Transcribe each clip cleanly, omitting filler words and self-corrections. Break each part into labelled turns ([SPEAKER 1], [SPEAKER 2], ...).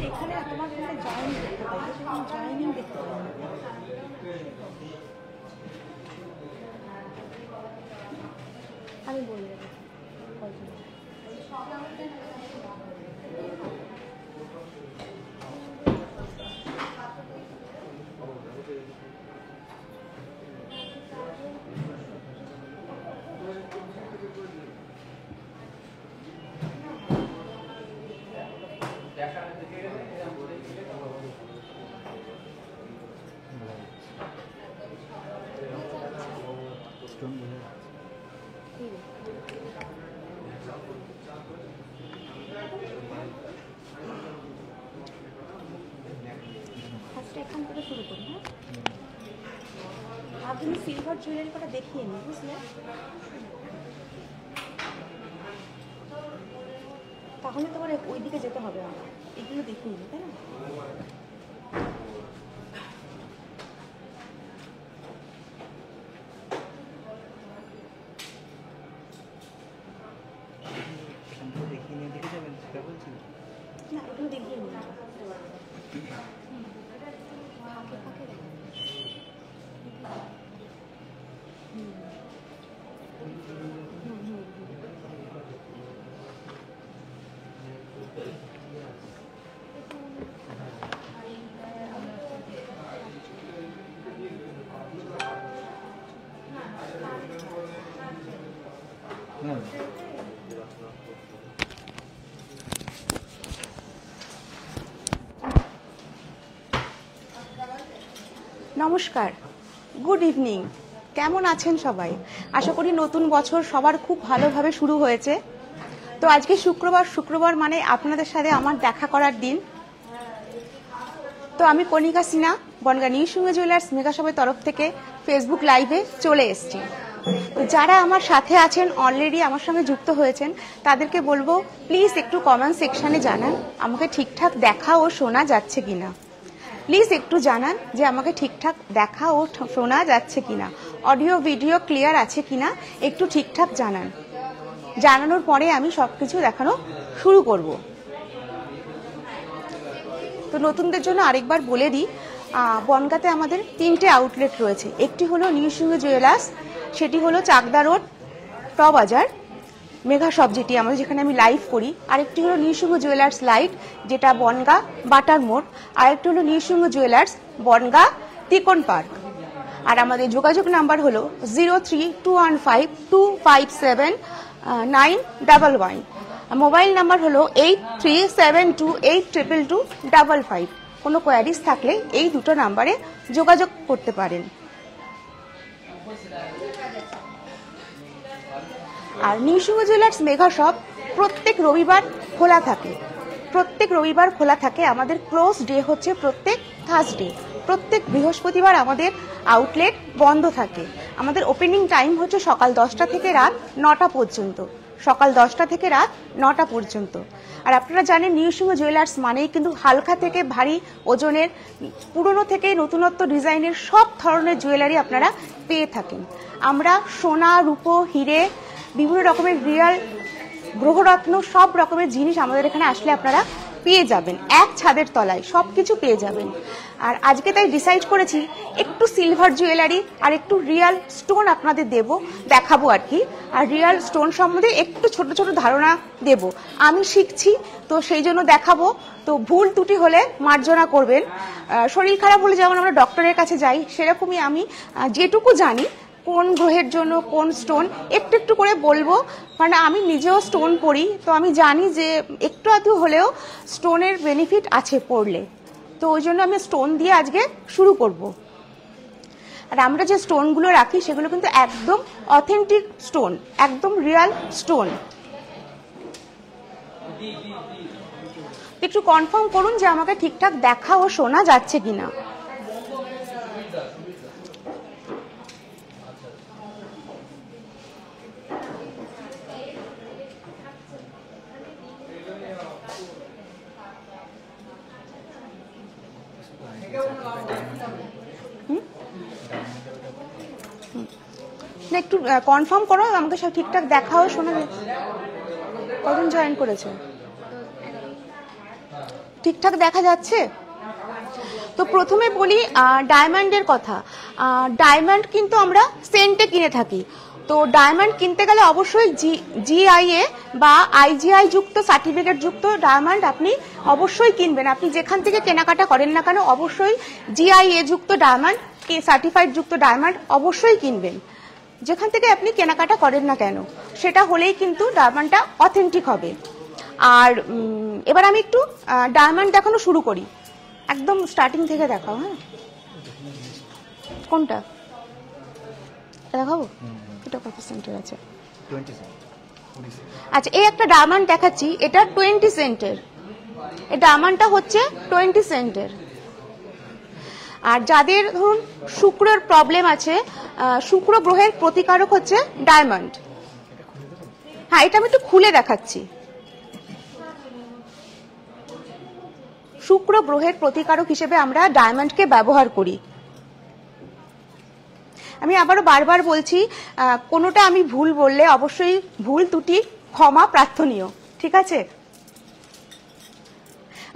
[SPEAKER 1] এখানে তোমার এখানে জয়েনিং দেখতে পাই, জয়েনিং দেখতে পাই। আমি বলে দেবো এখান থেকে শুরু করি। হ্যাঁ, আপনি সিলভার জুয়েলারি কটা দেখিয়ে নিন, বুঝলে? তাহলে তোমার ওই দিকে যেতে হবে, আমার এগুলো দেখিয়ে নিই, তাই না? না, এগুলো দেখিয়ে নিন। নমস্কার, গুড ইভিনিং। কেমন আছেন সবাই? আশা করি নতুন বছর সবার খুব ভালোভাবে শুরু হয়েছে। তো আজকে শুক্রবার মানে আপনাদের সাথে আমার দেখা করার দিন। তো আমি কণিকা সিনহা, বনগাঁ নিউ সিংহ জুয়েলার্স মেগাশপের তরফ থেকে ফেসবুক লাইভে চলে এসেছি। তো যারা আমার সাথে আছেন, অলরেডি আমার সঙ্গে যুক্ত হয়েছেন, তাদেরকে বলবো প্লিজ একটু কমেন্ট সেকশনে জানান আমাকে ঠিকঠাক দেখা ও শোনা যাচ্ছে কিনা। প্লিজ একটু জানান যে আমাকে ঠিকঠাক দেখা ও শোনা যাচ্ছে কিনা, অডিও ভিডিও ক্লিয়ার আছে কিনা একটু ঠিকঠাক জানান। জানানোর পরে আমি সবকিছু দেখানো শুরু করব। তো নতুনদের জন্য আরেকবার বলে দিই, বনগাঁতে আমাদের 3টে আউটলেট রয়েছে। একটি হলো নিউ সিংহ জুয়েলার্স, সেটি হলো চাকদা রোড ট বাজার মেগাশপ, যেটি আমাদের যেখানে আমি লাইভ করি। আরেকটি হলো নিউ সিংহ জুয়েলার্স লাইট, যেটা বনগাঁ বাটার মোড়। আরেকটি হলো নিউ সিংহ জুয়েলার্স বনগাঁ তিকন পার্ক। আর আমাদের যোগাযোগ নাম্বার হলো 032152579111। মোবাইল নাম্বার হলো 8372822255। কোনো কোয়ারিজ থাকলে এই দুটো নাম্বারে যোগাযোগ করতে পারেন। আর নিউ সিংহ জুয়েলার্স মেগাশপ প্রত্যেক রবিবার খোলা থাকে। আমাদের ক্লোজ ডে হচ্ছে প্রত্যেক থার্সডে। প্রত্যেক বৃহস্পতিবার আমাদের আউটলেট বন্ধ থাকে। আমাদের ওপেনিং টাইম হচ্ছে সকাল 10টা থেকে রাত 9টা পর্যন্ত। আর আপনারা জানেন নিউ সিংহ জুয়েলার্স মানেই কিন্তু হালকা থেকে ভারী ওজনের, পুরনো থেকে নতুনত্ব ডিজাইনের সব ধরনের জুয়েলারি আপনারা পেয়ে থাকেন। আমরা সোনা, রূপো, হিরে, বিভিন্ন রকমের রিয়াল, গ্রহরত্ন, সব রকমের জিনিস আমাদের এখানে আসলে আপনারা পেয়ে যাবেন। এক ছাদের তলায় সব কিছু পেয়ে যাবেন। আর আজকে তাই ডিসাইড করেছি একটু সিলভার জুয়েলারি আর একটু রিয়াল স্টোন আপনাদের দেখাবো আর কি। আর রিয়াল স্টোন সম্বন্ধে একটু ছোট ছোট ধারণা দেব। আমি শিখছি, তো সেই জন্য দেখাবো। তো ভুল ত্রুটি হলে মার্জনা করবেন। শরীর খারাপ হলে যেমন আমরা ডক্টরের কাছে যাই, সেরকমই আমি যেটুকু জানি কোন গ্রহের জন্য কোন স্টোন একটু একটু করে বলবো। কারণ আমি নিজেও স্টোন পড়ি, তো আমি জানি যে একটু আধটু হলেও স্টোনের বেনিফিট আছে পড়লে। তো ওই জন্য আমি স্টোন দিয়ে আজকে শুরু করব। আর আমরা যে স্টোনগুলো রাখি সেগুলো কিন্তু একদম অথেন্টিক স্টোন, একদম রিয়াল স্টোন। একটু কনফার্ম করুন যে আমাকে ঠিকঠাক দেখা ও শোনা যাচ্ছে কিনা। না একটু কনফার্ম করো আমাকে সব ঠিকঠাক দেখাও শোনা যাচ্ছে। কজন জয়েন করেছে? ঠিকঠাক দেখা যাচ্ছে? তো প্রথমে বলি ডায়মন্ডের কথা। ডায়মন্ড কিন্তু আমরা সেন্টে কিনে থাকি। তো ডায়মন্ড কিনতে গেলে অবশ্যই জিআইএ বা আইজিআই যুক্ত সার্টিফিকেট যুক্ত ডায়মন্ড আপনি অবশ্যই কিনবেন। আপনি যেখান থেকে কেনাকাটা করেন না কেন অবশ্যই জিআইএ যুক্ত ডায়মন্ড, সার্টিফাইড যুক্ত ডায়মন্ড অবশ্যই কিনবেন। যেখান থেকে আপনি কেনাকাটা করেন না কেন সেটা হলেই কিন্তু ডায়মন্ডটা অথেন্টিক হবে। আর এবার আমি একটু ডায়মন্ড দেখানো শুরু করি, একদম স্টার্টিং থেকে দেখাও। হ্যাঁ, কোনটা দেখাবো? এটা কত সেন্টের আছে?
[SPEAKER 2] 20 সেন্ট।
[SPEAKER 1] আচ্ছা, এই একটা ডায়মন্ড দেখাচ্ছি, এটা 20 সেন্টের। এই ডায়মন্ডটা হচ্ছে 20 সেন্টের। আর যাদের ধরুন শুক্রের প্রবলেম আছে, শুক্র গ্রহের প্রতিকারক হচ্ছে ডায়মন্ড। হ্যাঁ, এটা আমি একটু খুলে দেখাচ্ছি। শুক্র গ্রহের প্রতিকারক হিসেবে আমরা ডায়মন্ডকে ব্যবহার করি। আমি আবারও বারবার বলছি, কোনোটা আমি ভুল বললে অবশ্যই ভুল ত্রুটি ক্ষমা প্রার্থনীয়, ঠিক আছে?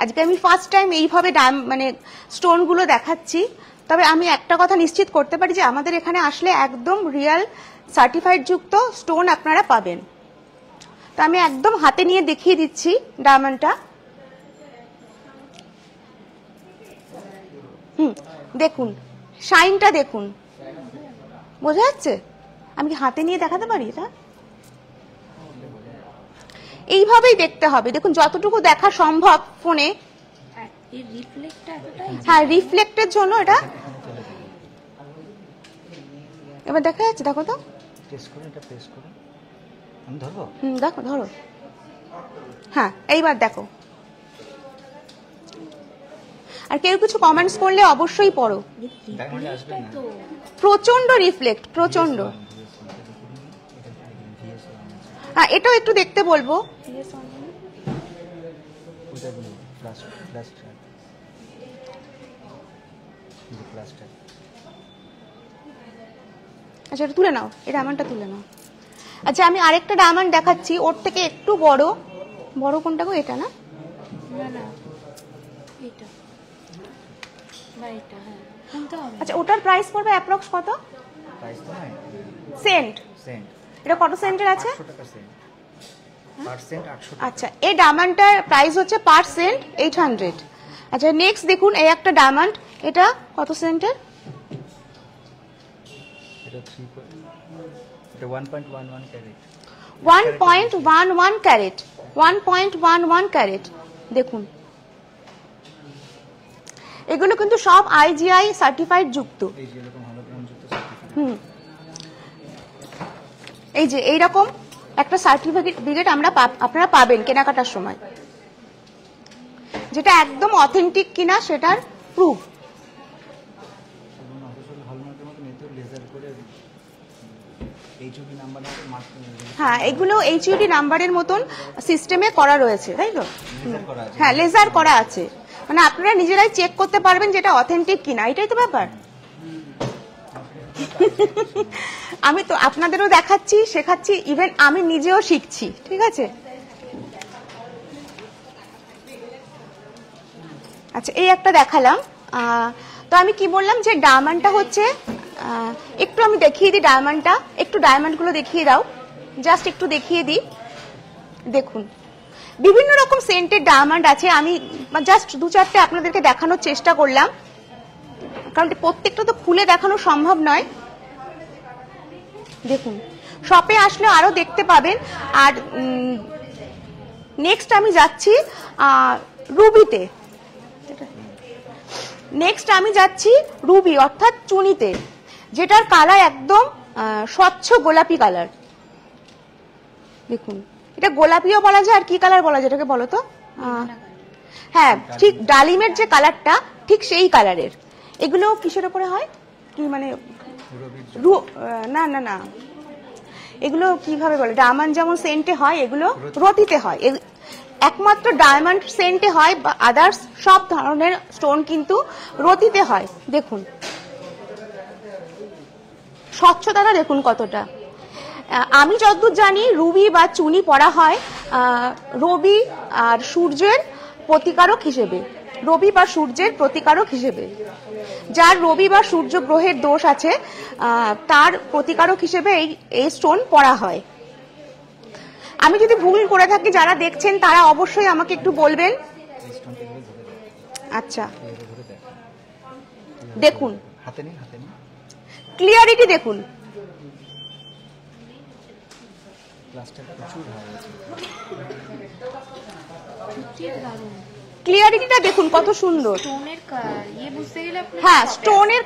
[SPEAKER 1] আজকে আমি ফার্স্ট টাইম এইভাবে মানে স্টোনগুলো দেখাচ্ছি। তবে আমি একটা কথা নিশ্চিত করতে পারি যে আমাদের এখানে আসলে একদম রিয়েল সার্টিফাইড যুক্ত স্টোন আপনারা পাবেন। তো আমি একদম হাতে নিয়ে দেখিয়ে দিচ্ছি ডায়মন্ডটা। দেখুন শাইনটা, দেখুন বোঝা যাচ্ছে? আমি কি হাতে নিয়ে দেখাতে পারি এটা? এইভাবেই দেখতে হবে। দেখুন যতটুকু দেখা সম্ভব ফোনে। হ্যাঁ, রিফ্লেক্টের জন্য এটা। এবার দেখা যাচ্ছে? দেখো তো, দেখো, ধরো। হ্যাঁ, এইবার দেখো। আর কেউ কিছু কমেন্টস করলে অবশ্যই পড়ো। প্রচন্ড রিফ্লেক্ট, প্রচন্ড। হ্যাঁ, এটাও একটু দেখতে বলবো। আচ্ছা, এটা তুলে নাও, এই ডায়মন্ডটা তুলে নাও। আচ্ছা, আমি আরেকটা ডায়মন্ড দেখাচ্ছি, ওর থেকে একটু বড়। বড় কোনটা গো? এটা না? আচ্ছা, ওটার প্রাইস পড়বে অ্যাপ্রক্স কত? সেন্ট। এটা কত সেন্টের আছে? আচ্ছা, এই ডায়মন্ডটার প্রাইস হচ্ছে পার সেন্ট 800। আচ্ছা, নেক্সট দেখুন এই একটা ডায়মন্ড, এটা কত সেন্টের?
[SPEAKER 2] এটা 1.11 ক্যারেট।
[SPEAKER 1] 1.11 carat, 1.11 carat. দেখুন এগুলো কিন্তু সব আইজিআই সার্টিফাইড যুক্ত। এই যে এইরকম একটা সার্টিফিকেট আপনারা পাবেন কেনাকাটার সময়, যেটা একদম অথেন্টিক কিনা সেটার প্রুফ। হ্যাঁ, এগুলো এইচইউডি নাম্বারের মতন সিস্টেমে করা রয়েছে, তাই তো? হ্যাঁ, লেজার করা আছে, মানে আপনারা নিজেরাই চেক করতে পারবেন যেটা অথেন্টিক কিনা। এটাই তো ব্যাপার। আমি তো আপনাদেরও দেখাচ্ছি, শেখাচ্ছি, ইভেন আমি নিজেও শিখছি, ঠিক আছে? আচ্ছা, এই একটা দেখালাম। তো আমি কি বললাম যে ডায়মন্ডটা হচ্ছে, একটু আমি দেখিয়ে দিই ডায়মন্ডটা, একটু ডায়মন্ডগুলো দেখিয়ে দাও, জাস্ট একটু দেখিয়ে দিই। দেখুন বিভিন্ন রকম সেন্টের ডায়মন্ড আছে, আমি জাস্ট 2-4টে আপনাদেরকে দেখানোর চেষ্টা করলাম, কারণ প্রত্যেকটা তো খুলে দেখানো সম্ভব নয়। দেখুন শপে আসলে আরো দেখতে পাবেন। আর নেক্সট আমি যাচ্ছি রুবিতে। নেক্সট আমি যাচ্ছি রুবি অর্থাৎ চুনিতে, যেটার কালার একদম স্বচ্ছ গোলাপি কালার। দেখুন এটা গোলাপিও বলা যায়, আর কি কালার বলা যায় এটাকে বলো তো? হ্যাঁ ঠিক ডালিমের যে কালারটা ঠিক সেই কালারের। এগুলো কিসের উপরে হয় কি মানে না না না এগুলো কিভাবে বলে, ডায়মন্ড যেমন সেন্টে হয় এগুলো রতিতে হয়, একমাত্র ডায়মন্ড সেন্টে হয়, বা আদার্স সব ধরনের স্টোন কিন্তু রতিতে হয়। দেখুন স্বচ্ছতাটা দেখুন কতটা। আমি যতদূর জানি রুবি বা চুনি পরা হয় রবি আর সূর্যের প্রতিকারক হিসেবে, রবি বা সূর্যের প্রতিকারক হিসেবে। যার রবি বা সূর্য গ্রহের দোষ আছে তার প্রতিকারক হিসেবে এই স্টোন পরা হয়। আমি যদি ভুল করে থাকি যারা দেখছেন তারা অবশ্যই আমাকে একটু বলবেন। আচ্ছা দেখুন ক্লিয়ারিটি দেখুন, ক্লিয়ারিটিটা দেখুন কত সুন্দর। হ্যাঁ স্টোনের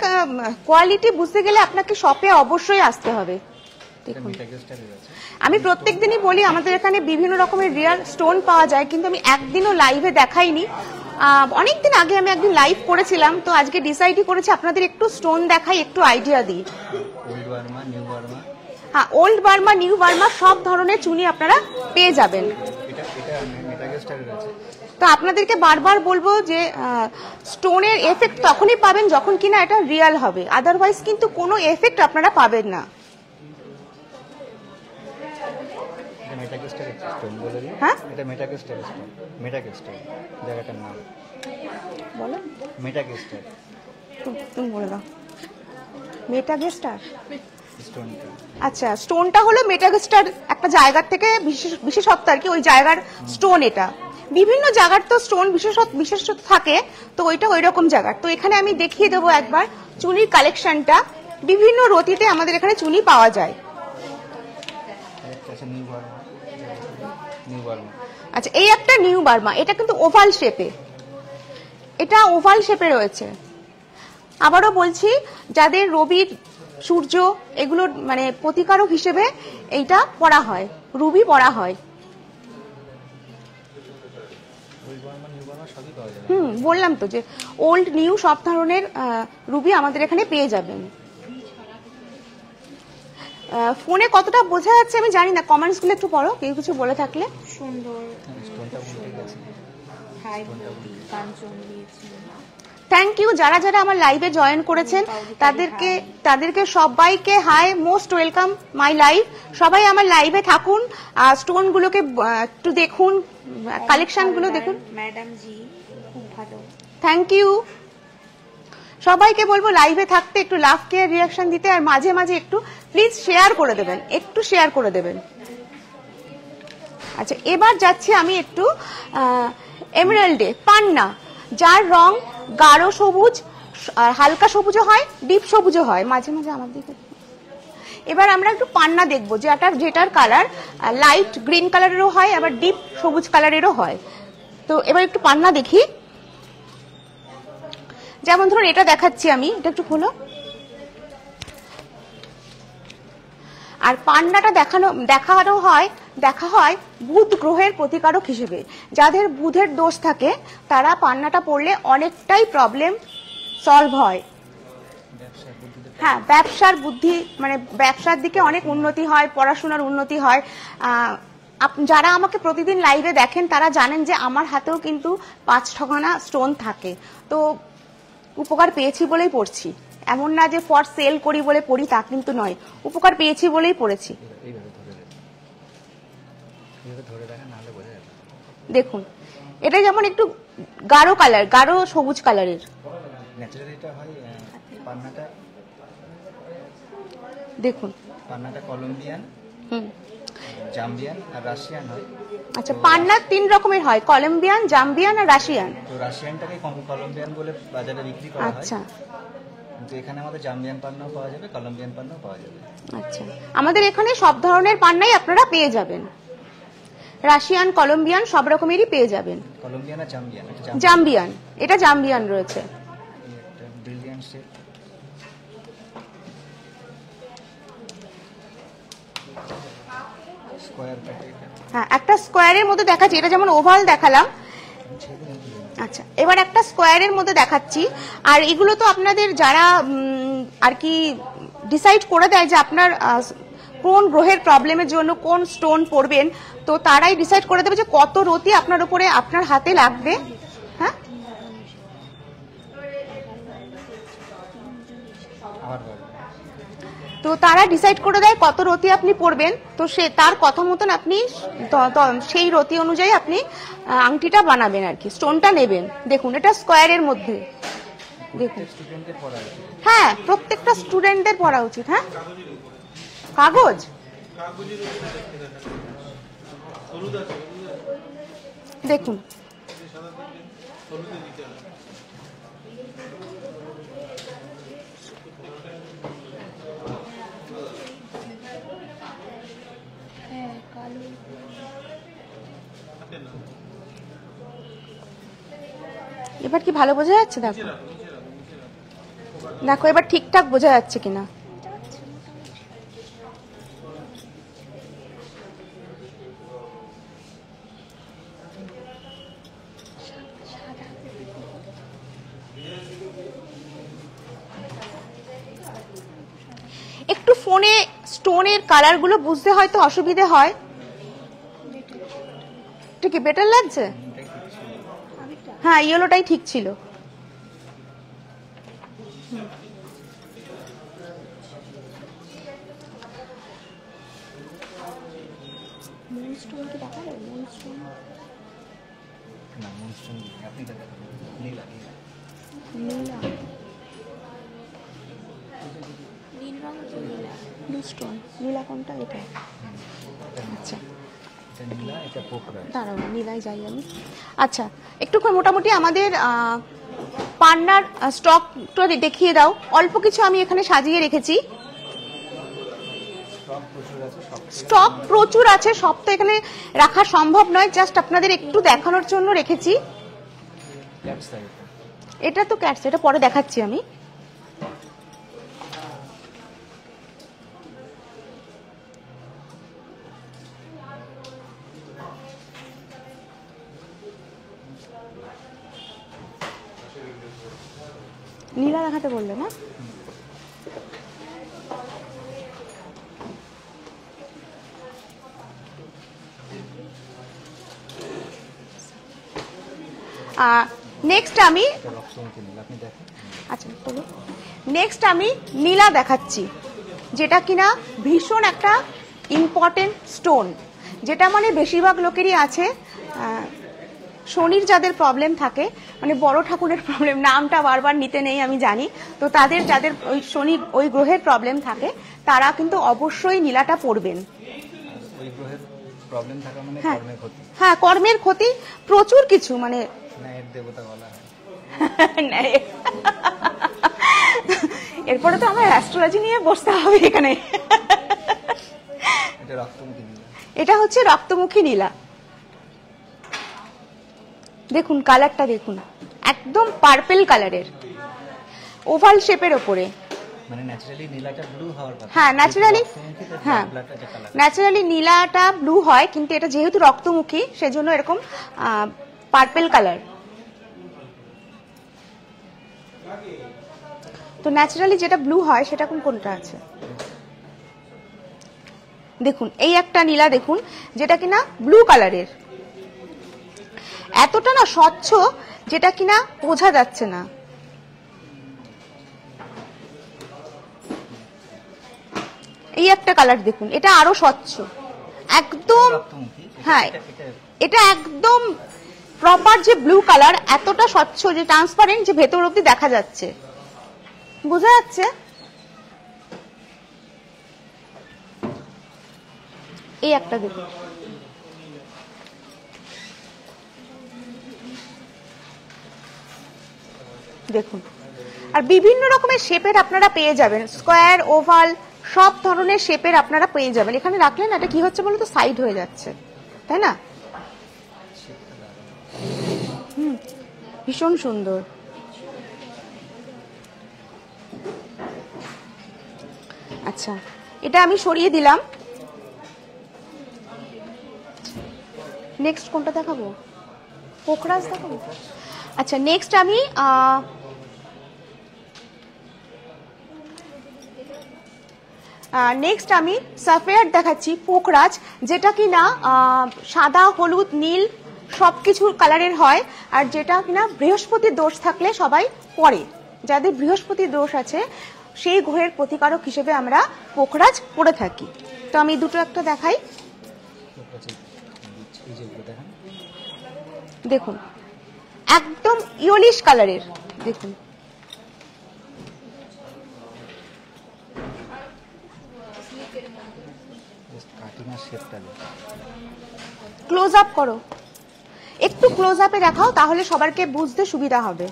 [SPEAKER 1] কোয়ালিটি বুঝতে গেলে আপনাকে শপে অবশ্যই আসতে হবে। দেখুন আমি প্রত্যেকদিনই বলি আমাদের এখানে বিভিন্ন রকমের রিয়াল স্টোন পাওয়া যায়, কিন্তু আমি একদিনও লাইভে দেখাইনি। অনেকদিন আগে আমি একদিন লাইভ করেছিলাম, তো আজকে ডিসাইডই করেছি আপনাদের একটু স্টোন দেখাই, একটু আইডিয়া দিই। হ্যাঁ ওল্ড বার্মা নিউ বার্মা সব ধরনের চুনি আপনারা পেয়ে যাবেন। তো আপনাদেরকে বারবার বলবো যে স্টোনের এফেক্ট তখনই পাবেন যখন কিনা এটা রিয়াল হবে, আদারওয়াইজ কিন্তু কোনো এফেক্ট আপনারা পাবেন না। হ্যাঁ এটা মেটাক্রিস্টাল স্টোন, মেটাক্রিস্টাল জায়গাটার নাম বলো, মেটাক্রিস্টাল তুমি বলে দাও। মেটাক্রিস্টাল স্টোনটা, আচ্ছা স্টোনটা হলো মেটাক্রিস্টাল একটা জায়গা থেকে বিশেষত্ব আর কি, ওই জায়গার স্টোন। এটা বিভিন্ন জায়গার তো স্টোন বিশেষত্ব থাকে, তো ওইটা ওই রকম জায়গার। তো এখানে আমি দেখিয়ে দেবো একবার চুনির কালেকশনটা। বিভিন্ন রতিতে আমাদের এখানে চুনি পাওয়া যায়। আচ্ছা এই একটা নিউ বার্মা, এটা কিন্তু ওভাল শেপে, এটা ওভাল শেপে রয়েছে। আবারও বলছি যাদের রবি সূর্য এগুলো মানে প্রতিকারক হিসেবে এইটা পরা হয়, রুবি পরা হয়। বললাম তো যে ওল্ড নিউ সব ধরনের রুবি আমাদের এখানে পেয়ে যাবেন। ফোনে কতটা বোঝা যাচ্ছে আমি জানি না, কমেন্টস গুলো একটু পড়ো কেউ কিছু বলে থাকলে। সুন্দর থ্যাংক ইউ যারা যারা আমার লাইভে জয়েন করেছেন তাদেরকে সবাইকে hi, most welcome my live. সবাই আমার লাইভে থাকুন, স্টোন গুলোকে একটু দেখুন, কালেকশন গুলো দেখুন। ম্যাডাম জি খুব ভালো, থ্যাংক ইউ। সবাইকে বলবো লাইভে থাকতে, একটু লাভ কেয়ার রিয়াকশন দিতে, আর মাঝে মাঝে একটু প্লিজ শেয়ার করে দেবেন, একটু শেয়ার করে দেবেন। আচ্ছা এবার যাচ্ছি আমি একটু এমেরাল্ডে পান্না, যার রং গাঢ় সবুজ, হালকা সবুজও হয়, ডিপ সবুজও হয়, মাঝে মাঝে আমার দিকে। এবার আমরা একটু পান্না দেখবো যেটার কালার লাইট গ্রিন কালারেরও হয়, আবার ডিপ সবুজ কালারেরও হয়। তো এবার একটু পান্না দেখি। যেমন ধরুন এটা দেখাচ্ছি আমি, এটা একটু খোলো। আর পান্নাটা দেখা হয় বুধ গ্রহের প্রতিকারক হিসেবে। যাদের বুধের দোষ থাকে তারা পান্নাটা পড়লে অনেকটাই প্রবলেম সলভ হয়। হ্যাঁ ব্যবসার বুদ্ধি মানে ব্যবসার দিকে অনেক উন্নতি হয়, পড়াশোনার উন্নতি হয়। যারা আমাকে প্রতিদিন লাইভে দেখেন তারা জানেন যে আমার হাতেও কিন্তু 5-6খানা স্টোন থাকে, তো উপকার পেয়েছি বলেই পড়ছি। এমন না যে ফর সেল করি বলে পড়ি, তা কিন্তু নয়, উপকার পেয়েছি বলেই পড়েছি। দেখুন এটা যেমন একটু গাঢ় কালার, গাঢ় সবুজ কালারের। দেখুন পান্নাটা কলম্বিয়ান, জাম্বিয়ান আর রাশিয়ান হয়। আচ্ছা পান্না 3 রকমের হয়, কলম্বিয়ান, জাম্বিয়ান আর রাশিয়ান। তো রাশিয়ানটাকে কলম্বিয়ান বলে বাজারে বিক্রি করা হয়। আচ্ছা কিন্তু এখানে আমাদের জাম্বিয়ান পান্নাও পাওয়া যাবে, কলম্বিয়ান পান্নাও পাওয়া যাবে। আচ্ছা আমাদের এখানে সব ধরনের পান্নাই আপনারা পেয়ে যাবেন, রাশিয়ান কলম্বিয়ান সব রকমেরই পেয়ে যাবেন। কলম্বিয়ান আর জাম্বিয়ান, জাম্বিয়ান এটা জাম্বিয়ান রয়েছে। ব্রিলিয়ান্ট শেপ, হ্যাঁ একটা স্কোয়ারের মধ্যে দেখাচ্ছি, এটা যেমন ওভাল দেখালাম, আচ্ছা, এবার একটা স্কোয়ারের মধ্যে দেখাচ্ছি। আর এগুলো তো আপনাদের যারা আর কি ডিসাইড করে দেয় যে আপনার কোন গ্রহের প্রবলেমের জন্য কোন স্টোন পড়বেন, তো তারাই ডিসাইড করে দেবে যে কত রতি আপনার উপরে আপনার হাতে লাগবে। হ্যাঁ, তো তারা ডিসাইড করে দেয় কত রতি আপনি পড়বেন, তো সে তার কথা মতন আপনি সেই রতি অনুযায়ী আপনি আংটিটা বানাবেন আর কি, স্টোনটা নেবেন। দেখুন এটা স্কোয়ারের মধ্যে, দেখুন হ্যাঁ প্রত্যেকটা স্টুডেন্টদের পড়া উচিত। হ্যাঁ, কাগজ দেখুন, এবার কি ভালো বোঝা যাচ্ছে? দেখো দেখো এবার ঠিকঠাক বোঝা যাচ্ছে কিনা। একটু ফোনে স্টোনের কালার গুলো বুঝতে হয়তো অসুবিধে হয়। ঠিক বেটার লাগছে? হ্যাঁ, ইয়েলোটাই ঠিক ছিল। নীলা কোনটা? এটা। আচ্ছা দাঁড়াও, নীলাই যাই আমি। আচ্ছা, একটু মোটামুটি আমাদের পান্নার স্টকটা দেখিয়ে দাও। অল্প কিছু আমি এখানে সাজিয়ে রেখেছি। স্টক প্রচুর আছে, সব তো এখানে রাখা সম্ভব নয়, জাস্ট আপনাদের একটু দেখানোর জন্য রেখেছি। এটা তো ক্যাটস, এটা পরে দেখাচ্ছি আমি। নীলা দেখাতে বললে না? নেক্সট আমি আচ্ছা বলো, নেক্সট আমি নীলা দেখাচ্ছি, যেটা কিনা ভীষণ একটা ইম্পর্টেন্ট স্টোন, যেটা মানে বেশিরভাগ লোকেরই আছে। শনির যাদের প্রবলেম থাকে, মানে বড় ঠাকুরের প্রবলেম, নামটা বারবার নিতে নেই আমি জানি, তো তাদের যাদের ওই শনি ওই গ্রহের প্রবলেম থাকে তারা কিন্তু অবশ্যই নীলাটা পড়বেন। হ্যাঁ, কর্মের ক্ষতি প্রচুর কিছু, মানে এরপরে তো আমার অ্যাস্ট্রোলজি নিয়ে বসতে হবে এখানে। এটা হচ্ছে রক্তমুখী নীলা। দেখুন কালারটা, দেখুন একদম পার্পল কালারের, ওভাল শেপের ওপরে। মানে ন্যাচারালি নীলাটা ব্লু হওয়ার কথা। হ্যাঁ, ন্যাচারালি নীলাটা ব্লু হয়, কিন্তু এটা যেহেতু রক্তমুখী সেজন্য এরকম পার্পল কালার। তো ন্যাচারালি যেটা ব্লু হয় সেটা কোনটা আছে? দেখুন এই একটা নীলা দেখুন, যেটা কিনা ব্লু কালারের, এতটা না স্বচ্ছ যেটা কিনা বোঝা যাচ্ছে না। এই একটা কালার দেখুন, এটা আরো স্বচ্ছ একদম। হ্যাঁ, এটা একদম প্রপার যে ব্লু কালার, এতটা স্বচ্ছ যে ট্রান্সপারেন্ট, যে ভেতর অবধি দেখা যাচ্ছে, বোঝা যাচ্ছে। এই একটা দেখুন, দেখুন। আর বিভিন্ন রকমের শেপের আপনারা পেয়ে যাবেন, স্কোয়ার, ওভাল, সব ধরনের শেপের আপনারা পেয়ে যাবেন। এখানে রাখলেন এটা কি হচ্ছে বলো তো, সাইড হয়ে যাচ্ছে, তাই না? ভীষণ সুন্দর। আচ্ছা, এটা আমি সরিয়ে দিলাম। নেক্সট কোনটা দেখাবো? পোখরাজ দেখাবো। আচ্ছা নেক্সট আমি সাফেয়ার দেখাচ্ছি, পোখরাজ, যেটা কিনা সাদা, হলুদ, নীল সব কিছু কালারের হয়, আর যেটা কিনা বৃহস্পতির দোষ থাকলে সবাই পরে, যাদের বৃহস্পতির দোষ আছে সেই গ্রহের প্রতিকারক হিসেবে আমরা পোখরাজ পরে থাকি। তো আমি দুটো একটা দেখাই। দেখুন একদম ইয়েলিশ কালারের, দেখুন ক্লোজ আপ করো, একটু ক্লোজ আপে দেখাও, তাহলে সবারকে বুঝতে সুবিধা হবে।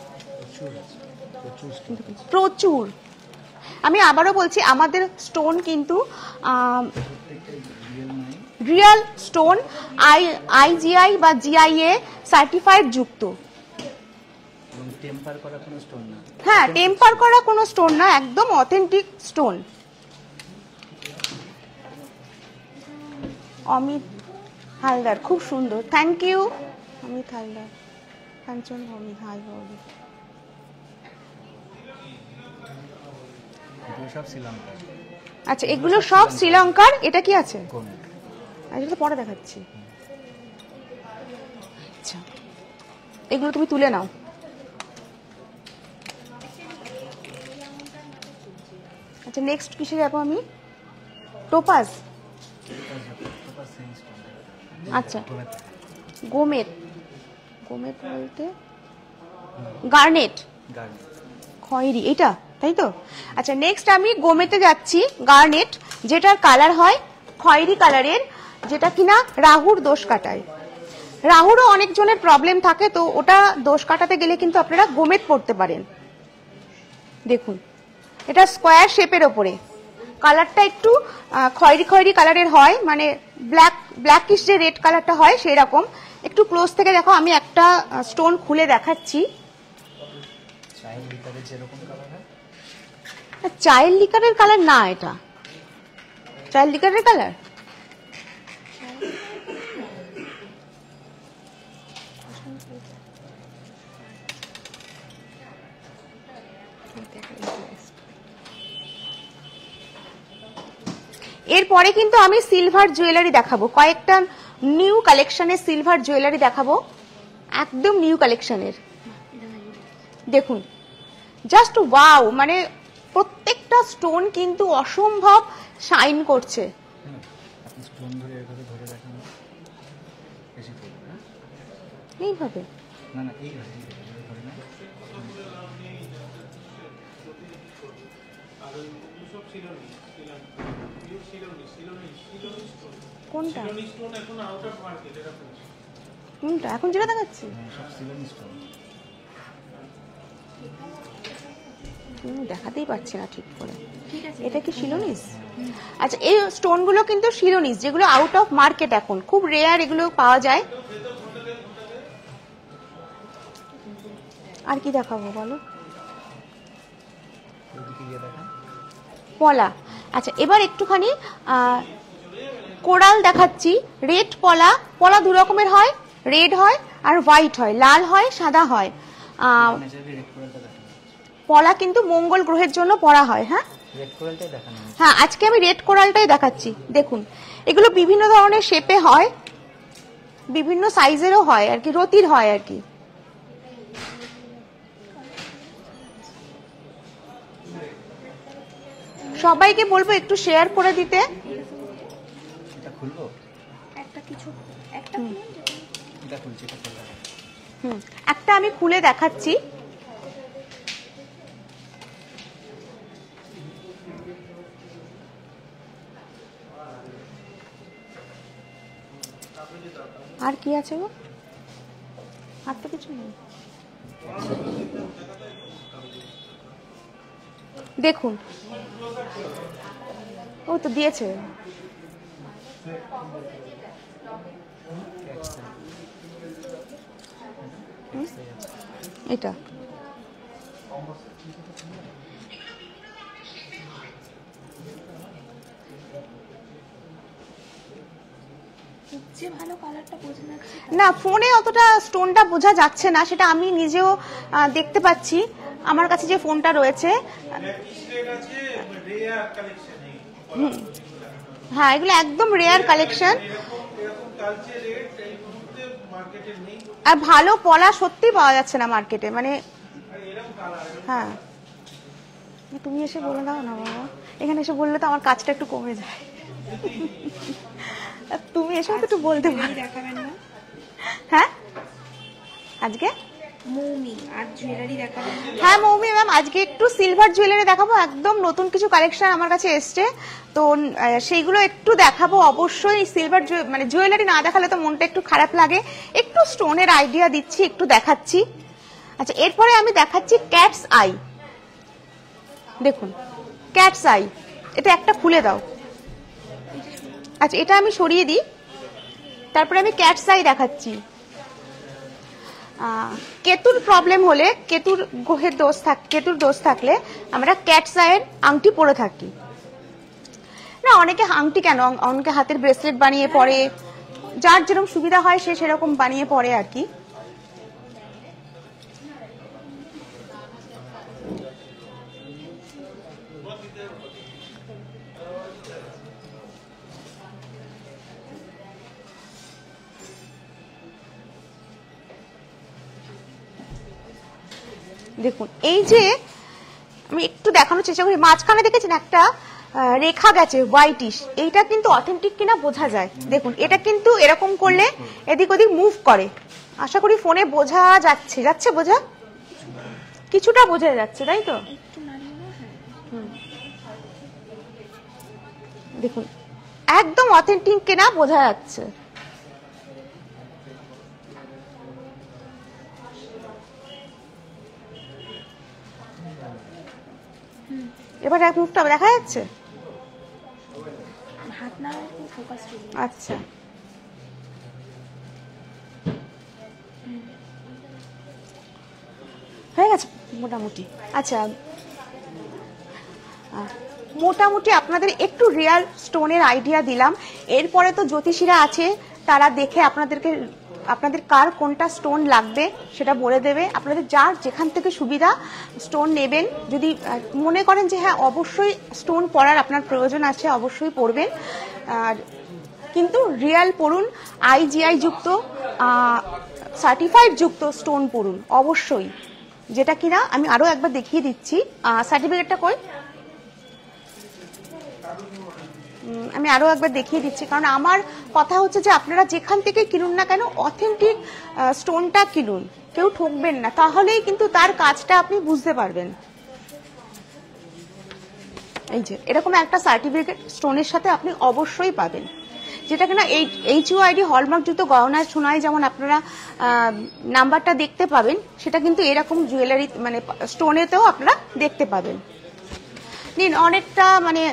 [SPEAKER 1] প্রচুর, আমি আবারও বলছি আমাদের স্টোন কিন্তু রিয়েল স্টোন, IGI বা GIA সার্টিফাইড যুক্ত। হ্যাঁ, টেম্পার করা কোনো স্টোন না, একদম অথেন্টিক স্টোন। অমিত হালদার, খুব সুন্দর, thank you Amit Haldar. Kanchan Bhowmik, hi ভৌমি। আচ্ছা এগুলো সব শ্রীলঙ্কার। এটা কি আছে? এটা তো পরে দেখাচ্ছি। আচ্ছা এগুলো তুমি তুলে নাও। আচ্ছা নেক্সট কিসে যাবো আমি? টোপাজ। আচ্ছা গোমেদ, গোমেদ বলতে গার্নেট, খয়েরি, এটা তাই তো? আচ্ছা নেক্সট আমি গোমেতে যাচ্ছি, গার্নেট, যেটার কালার হয় খয়েরি কালারের, যেটা কিনা রাহুর দোষ কাটায়। রাহুরও অনেক জনের প্রবলেম থাকে, তো ওটা দোষ কাটাতে গেলে কিন্তু আপনারা গোমেদ পড়তে পারেন। দেখুন এটা স্কোয়ার শেপের ওপরে, কালারটা একটু খয়েরি খয়েরি কালারের হয়, মানে ব্ল্যাকিশ যে রেড কালারটা হয় সেই রকম। একটু ক্লোজ থেকে দেখো, আমি একটা স্টোন খুলে দেখাচ্ছি। চায়ের লিকারের কালার না, এটা চায়ের লিকারের কালার। এরপরে কিন্তু আমি সিলভার জুয়েলারি দেখাবো, কয়েকটা নিউ কালেকশনের সিলভার জুয়েলারি দেখাবো, একদম নিউ কালেকশনের। দেখুন জাস্ট ওয়াও, মানে প্রত্যেকটা স্টোন কিন্তু অসম্ভব শাইন করছে। এইভাবে কোনটা? কোনটা এখন যেটা দেখাচ্ছি? দেখাতেই পাচ্ছি না ঠিক করে। এটা কি শিলোনিস? আচ্ছা এই স্টোনগুলো কিন্তু শিলোনিস, যেগুলো আউট অফ মার্কেট, এখন খুব রেয়ার এগুলো পাওয়া যায়। আর কি দেখাবো বলো? পলা। আচ্ছা এবার একটুখানি কোরাল দেখাচ্ছি, রেড পলা। পলা দু রকমের হয়, রেড হয় আর হোয়াইট হয়, লাল হয় সাদা হয়। পলা কিন্তু মঙ্গল গ্রহের জন্য পড়া হয়। হ্যাঁ হ্যাঁ, আজকে আমি রেড কোরালটাই দেখাচ্ছি। দেখুন এগুলো বিভিন্ন ধরনের শেপে হয়, বিভিন্ন সাইজেরও হয় আর কি, রতির হয় আর কি। সবাইকে বলবো একটু শেয়ার করে দিতে। একটা আমি খুলে দেখাচ্ছি। আর কি আছে গো? আর তো কিছু নেই। দেখুন ও তো দিয়েছে। এটা না, ফোনে অতটা স্টোনটা বোঝা যাচ্ছে না, সেটা আমি নিজেও দেখতে পাচ্ছি। আমার কাছে যে ফোনটা রয়েছে, হ্যাঁ এগুলো একদম রেয়ার কালেকশন, আর ভালো পলা সত্যি পাওয়া যাচ্ছে না মার্কেটে, মানে হ্যাঁ। তুমি এসে বলে দাও না বাবা, এখানে এসে বললে তো আমার কাজটা একটু কমে যায়। তুমি এসে তো একটু বলতে পারো। হ্যাঁ আজকে
[SPEAKER 2] মৌমি আর জুয়েলারি দেখাবো।
[SPEAKER 1] হ্যাঁ মৌমি ম্যাম, আজকে একটু সিলভার জুয়েলারি দেখাবো, একদম নতুন কিছু কালেকশন আমার কাছে এসছে, তো সেইগুলো একটু দেখাবো অবশ্যই। সিলভার মানে জুয়েলারি না দেখালে তো মনটা একটু খারাপ লাগে, একটু স্টোনের আইডিয়া দিচ্ছি, একটু দেখাচ্ছি। আচ্ছা, এরপরে আমি দেখাচ্ছি ক্যাটস আই। দেখুন ক্যাটস আই, এটা একটা খুলে দাও। আচ্ছা, এটা আমি সরিয়ে দিই, তারপরে আমি ক্যাটস আই দেখাচ্ছি। কেতুর প্রবলেম হলে, কেতুর গ্রহের দোষ কেতুর দোষ থাকলে আমরা ক্যাটস আইয়ের আংটি পরে থাকি না। অনেকে আংটি কেন, অনেকে হাতের ব্রেসলেট বানিয়ে পরে, যার যেরকম সুবিধা হয় সে সেরকম বানিয়ে পরে আর কি। দেখুন এই যে আমি একটু দেখানোর চেষ্টা করি, মাঝখানে দেখেছেন একটা রেখা গেছে হোয়াইটিশ, এইটা কিন্তু অথেন্টিক কিনা বোঝা যায়। দেখুন এটা কিন্তু এরকম করলে এদিক ওদিক মুভ করে, আশা করি ফোনে বোঝা যাচ্ছে বোঝা, কিছুটা বোঝা যাচ্ছে তাই তো। দেখুন একদম অথেন্টিক কিনা বোঝা যাচ্ছে। এবার এক মুখটা দেখা যাচ্ছে। আচ্ছা হয়ে গেছে মোটামুটি। আচ্ছা মোটামুটি আপনাদের একটু রিয়াল স্টোনের আইডিয়া দিলাম। এরপরে তো জ্যোতিষীরা আছে, তারা দেখে আপনাদের কার কোনটা স্টোন লাগবে সেটা বলে দেবে। আপনাদের যার যেখান থেকে সুবিধা স্টোন নেবেন। যদি মনে করেন যে হ্যাঁ অবশ্যই স্টোন পরার আপনার প্রয়োজন আছে, অবশ্যই পরবেন, আর কিন্তু রিয়াল পরুন, IGI যুক্ত সার্টিফাইড যুক্ত স্টোন পরুন অবশ্যই, যেটা কিনা আমি আরো একবার দেখিয়ে দিচ্ছি। সার্টিফিকেটটা কই, আমি আরো একবার দেখিয়ে দিচ্ছি, কারণ আমার কথা হচ্ছে যে আপনারা যেখান থেকে কিনুন না কেন অথেন্টিক স্টোনটা কিনুন, কেউ ঠকবেন না, তাহলেই কিন্তু তার কাজটা আপনি বুঝতে পারবেন। এই যে এরকম একটা সার্টিফিকেট স্টোনের সাথে আপনি অবশ্যই পাবেন, যেটা কিনা HUID হলমার্ক যুক্ত গহনা সোনায় যেমন আপনারা নাম্বারটা দেখতে পাবেন, সেটা কিন্তু এরকম জুয়েলারি মানে স্টোনেতেও আপনারা দেখতে পাবেন। নিন, অনেকটা মানে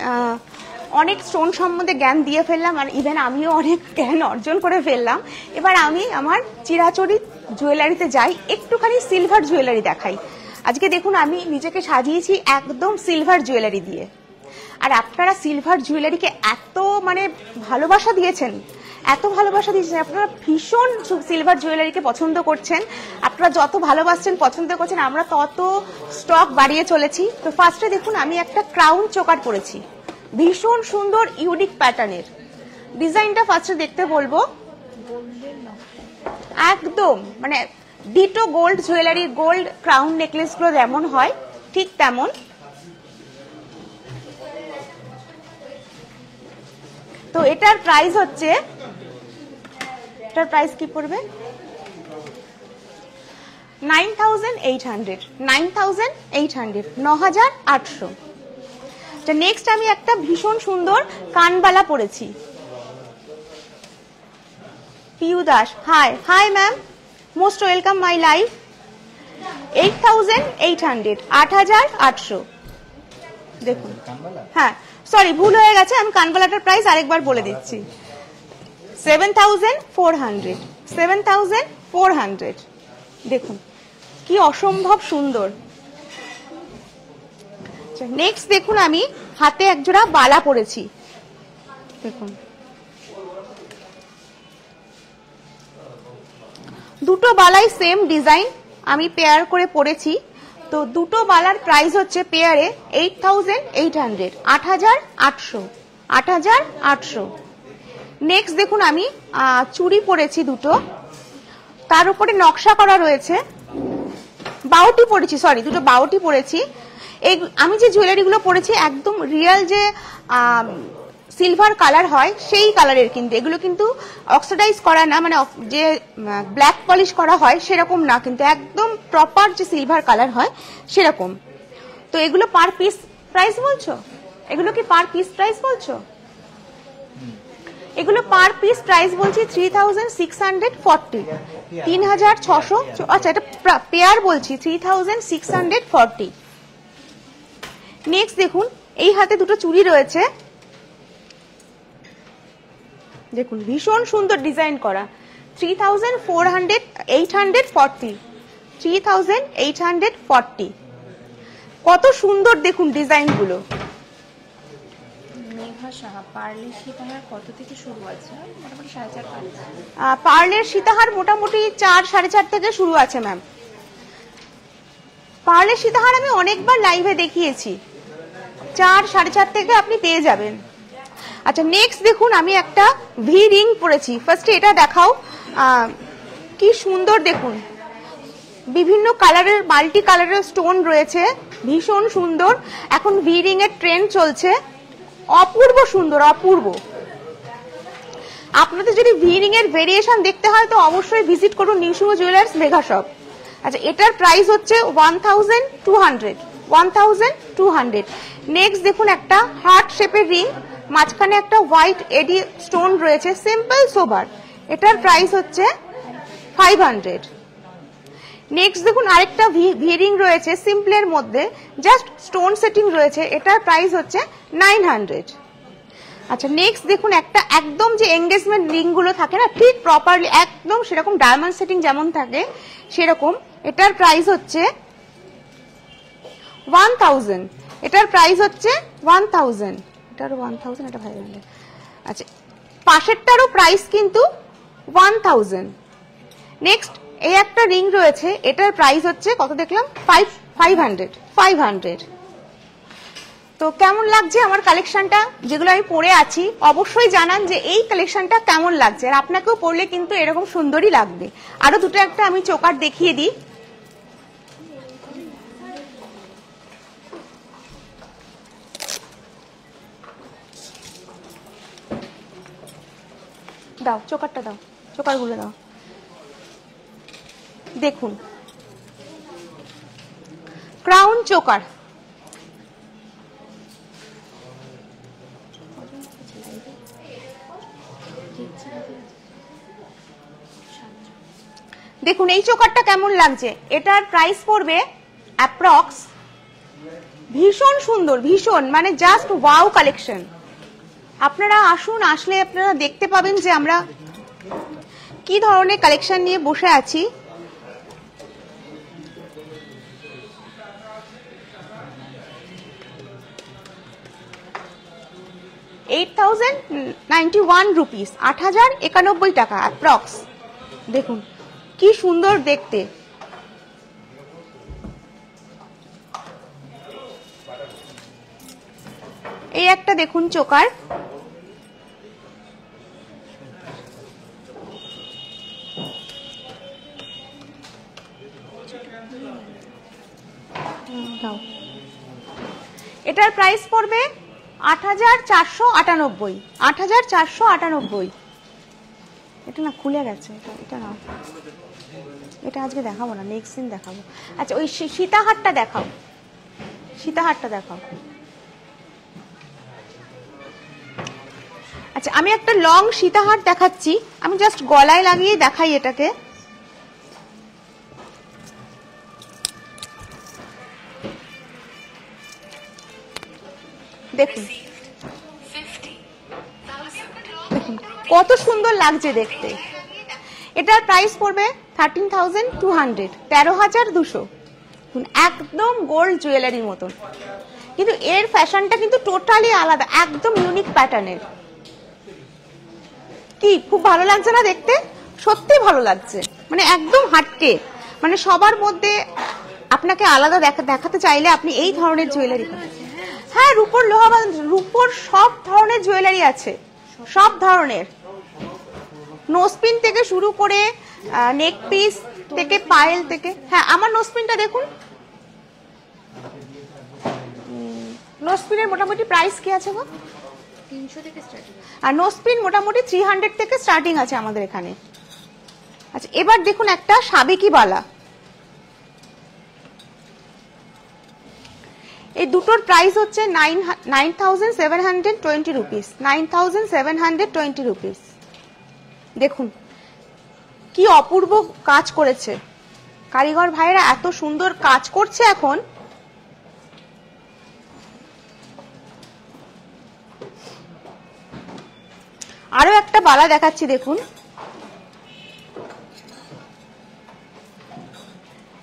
[SPEAKER 1] অনেক স্টোন সম্বন্ধে জ্ঞান দিয়ে ফেললাম, আর ইভেন আমিও অনেক জ্ঞান অর্জন করে ফেললাম। এবার আমি আমার চিরাচরিত জুয়েলারিতে যাই, একটুখানি সিলভার জুয়েলারি দেখাই। আজকে দেখুন আমি নিজেকে সাজিয়েছি একদম সিলভার জুয়েলারি দিয়ে, আর আপনারা সিলভার জুয়েলারিকে এত মানে ভালোবাসা দিয়েছেন, আপনারা ভীষণ সিলভার জুয়েলারিকে পছন্দ করছেন। আপনারা যত ভালোবাসছেন, পছন্দ করছেন, আমরা তত স্টক বাড়িয়ে চলেছি। তো ফার্স্টে দেখুন আমি একটা ক্রাউন চোকার পরেছি, ভীষণ সুন্দর ইউনিক প্যাটার্নের। ডিজাইনটা ফার্স্টে দেখতে বলবো, একদম মানে ditto gold jewellery, gold crown necklace গুলো যেমন হয় ঠিক তেমন। তো এটার প্রাইস হচ্ছে, এটার প্রাইস কি পড়বে 9800, 9800, নেক্সট আমি একটা ভীষণ সুন্দর কানবালা পরেছি। Piu Das, hi ma'am, most welcome my live. 8800, 8800। দেখুন, হ্যাঁ সরি ভুল হয়ে গেছে, আমি কানবালাটার প্রাইস আরেকবার বলে দিচ্ছি, 7400, 7400। দেখুন কি অসম্ভব সুন্দর। নেক্সট দেখুন আমি হাতে একজোড়া বালা পরেছি, দেখুন দুটো বালাই সেম ডিজাইন আমি পেয়ার করে পরেছি। তো দুটো বালার প্রাইস হচ্ছে পেয়ারে 8800, 8800, 8800। নেক্সট দেখুন আমি চুড়ি পরেছি দুটো, তার উপরে নকশা করা রয়েছে, বাউটি পরেছি, সরি দুটো বাউটি পরেছি। এই আমি যে জুয়েলারিগুলো পরেছি একদম রিয়েল যে সিলভার কালার হয় সেই কালারের, কিন্তু এগুলো কিন্তু অক্সিডাইজ করা না, মানে যে ব্ল্যাক পলিশ করা হয় সেরকম না, কিন্তু একদম প্রপার যে সিলভার কালার হয় সেরকম। তো এগুলো পার পিস প্রাইস বলছো? এগুলো কি পার পিস প্রাইস বলছো? এগুলো পার পিস প্রাইস বলছি 3640, 3600। আচ্ছা এটা পেয়ার বলছি 3640। নেক্সট দেখুন এই হাতে দুটো চুড়ি রয়েছে, দেখুন ভীষণ সুন্দর ডিজাইন করা, 840, 3840। কত সুন্দর দেখুন ডিজাইন গুলো।
[SPEAKER 2] মেঘা সাহা, পার্লের সীতাহার কত থেকে শুরু আছে? মোটামুটি 4.5-5।
[SPEAKER 1] পার্লের সীতাহার মোটামুটি 4-4.5 থেকে শুরু আছে ম্যাম। পার্লের সীতাহার আমি অনেকবার লাইভে দেখিয়েছি, 4-4.5 থেকে আপনি পেয়ে যাবেন। আচ্ছা নেক্সট দেখুন আমি একটা ভি রিং পরেছি, ফার্স্টে এটা দেখাও, কি সুন্দর দেখুন, বিভিন্ন কালারের মাল্টি কালারের স্টোন রয়েছে, ভীষণ সুন্দর। এখন ভি রিং এর ট্রেন্ড চলছে, অপূর্ব সুন্দর, অপূর্ব। আপনাদের যদি ভি রিং এর ভেরিয়েশন দেখতে হয় তো অবশ্যই ভিজিট করুন নিউ সিংহ জুয়েলার্স মেগা শপ। আচ্ছা এটার প্রাইস হচ্ছে 1200। নেক্সট দেখুন একটা হার্ট শেপের রিং, মাঝখানে একটা হোয়াইট এডি স্টোন রয়েছে, সিম্পল সোবার, এটার প্রাইস হচ্ছে 500। নেক্সট দেখুন আরেকটা ভি রিং রয়েছে সিম্পলের মধ্যে, জাস্ট স্টোন সেটিং রয়েছে, এটার প্রাইস হচ্ছে 900। আচ্ছা নেক্সট দেখুন একটা একদম যে এঙ্গেজমেন্ট রিং গুলো থাকে না, ঠিক প্রপারলি একদম সেরকম ডায়মন্ড সেটিং যেমন থাকে সেরকম, এটার প্রাইস হচ্ছে 1000। এটার প্রাইস হচ্ছে 1000, এটারও 1000, এটা 500। আচ্ছা পাশেরটারও প্রাইস কিন্তু 1000। নেক্সট এই একটা রিং রয়েছে, এটার প্রাইস হচ্ছে কত দেখলাম 500। তো কেমন লাগছে আমার কালেকশনটা যেগুলো আমি পরে আছি, অবশ্যই জানান যে এই কালেকশনটা কেমন লাগছে, আর আপনাকেও পরলে কিন্তু এরকম সুন্দরই লাগবে। আরো দুটো একটা আমি চোকার দেখিয়ে দিই। দাও চোকারটা দাও, চোকারগুলো দাও। দেখুন ক্রাউন চোকার, দেখুন এই চোকারটা কেমন লাগছে, এটার প্রাইস পড়বে অ্যাপ্রক্স, ভীষণ সুন্দর, ভীষণ মানে জাস্ট ওয়াও কালেকশন। আপনারা আসুন, আসলে আপনারা দেখতে পাবেন যে আমরা কি ধরনের কালেকশন নিয়ে বসে আছি। ₹8091, 8091 টাকা অ্যাপ্রক্স। দেখুন কি সুন্দর দেখতে। এই একটা দেখুন চোকার, এটার প্রাইস পড়বে 8498, 8498। এটা না খুলে গেছে, এটা না, এটা আজকে দেখাবো না, নেক্সট দিন দেখাবো। আচ্ছা ওই সীতাহারটা দেখাও, সীতাহারটা দেখাও। আচ্ছা আমি একটা লং সীতাহার দেখাচ্ছি, আমি জাস্ট গলায় লাগিয়ে দেখাই এটাকে। দেখুন কত সুন্দর লাগছে দেখতে। এটার প্রাইস পড়বে 13,200, 13,200। একদম গোল্ড জুয়েলারির মতন, কিন্তু এর ফ্যাশনটা কিন্তু টোটালি আলাদা, একদম ইউনিক প্যাটার্নের। কি খুব ভালো লাগছে না দেখতে? সত্যি ভালো লাগছে, মানে মানে একদম হাটকে, মানে সবার মধ্যে আপনাকে আলাদা দেখাতে চাইলে আপনি এই ধরনের জুয়েলারি পাবেন। হ্যাঁ, রূপোর লোহা বাঁধানো, রূপোর সব ধরনের জুয়েলারি আছে, সব ধরনের, নোসপিন থেকে শুরু করে নেক পিস থেকে পায়েল থেকে। হ্যাঁ, আমার নোসপিনটা দেখুন, নোসপিনের মোটামুটি প্রাইস কি আছে গো?
[SPEAKER 2] 300 থেকে স্টার্টিং।
[SPEAKER 1] আর নোসপিন মোটামুটি 300 থেকে স্টার্টিং আছে আমাদের এখানে। আচ্ছা, এবার দেখুন একটা সাবেকি বালা, এই দুটোর প্রাইস হচ্ছে 9720 রুপিস, 9720 রুপিস। দেখুন কি অপূর্ব কাজ করেছে কারিগর ভাইরা, এত সুন্দর কাজ করছে এখন। আরো একটা বালা দেখাচ্ছি, দেখুন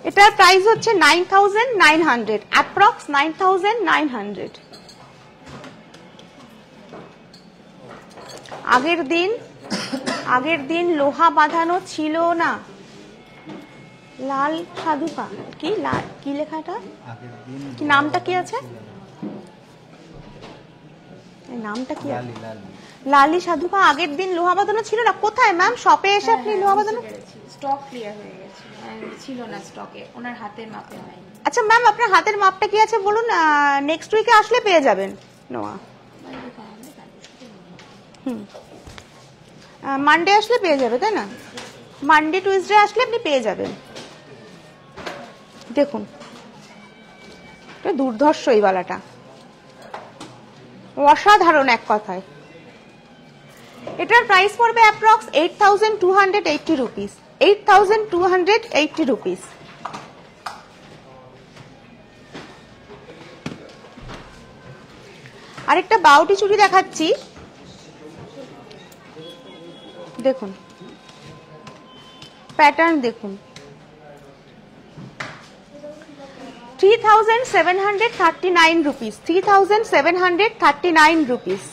[SPEAKER 1] এটার প্রাইস হচ্ছে 9900, অ্যাপ্রক্স 9900। আগের দিন লোহা বাঁধানো ছিল না, লাল সাধুকা, কি লেখাটা, কি নামটা কি আছে, নামটা কি, লালি সাধুকা, আগের দিন লোহা বাঁধানো ছিল না। কোথায় ম্যাম, শপে এসে আপনি লোহা বাঁধানো?
[SPEAKER 2] স্টক ক্লিয়ার হয়ে গেছে, ছিল না স্টকে, ওনার হাতের মাপে হয়নি।
[SPEAKER 1] আচ্ছা ম্যাম, আপনার হাতের মাপটা কি আছে বলুন, নেক্সট উইকে আসলে পেয়ে যাবেন নোয়া। মানডে আসলে পেয়ে যাবে, তাই না? মানডে টুইসডে আসলে আপনি পেয়ে যাবেন। দেখুন দুর্ধর্ষ এই বালাটা, অসাধারণ এক কথায়। এটার প্রাইস পড়বে অ্যাপ্রক্স 8280 রুপিস, 8280 রুপিস। আরেকটা বাউটি চুড়ি দেখাচ্ছি, দেখুন প্যাটার্ন দেখুন, 3739 রুপিস, 3739 রুপিস।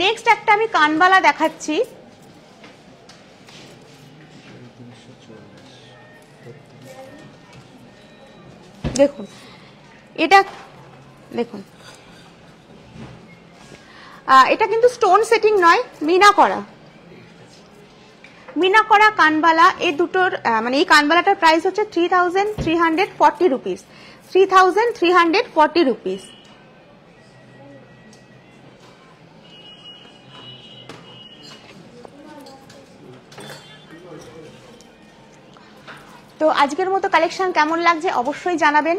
[SPEAKER 1] নেক্সট একটা আমি কানবালা দেখাচ্ছি, দেখুন এটা, দেখুন এটা কিন্তু স্টোন সেটিং নয়, মিনা করা কানবালা। এই দুটোর মানে এই কানবালাটার প্রাইস হচ্ছে 3340 রুপিস, 3340 রুপিস। তো আজকের মতো কালেকশন কেমন লাগছে অবশ্যই জানাবেন।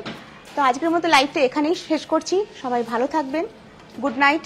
[SPEAKER 1] তো আজকের মতো লাইভটা এখানেই শেষ করছি, সবাই ভালো থাকবেন, গুড নাইট।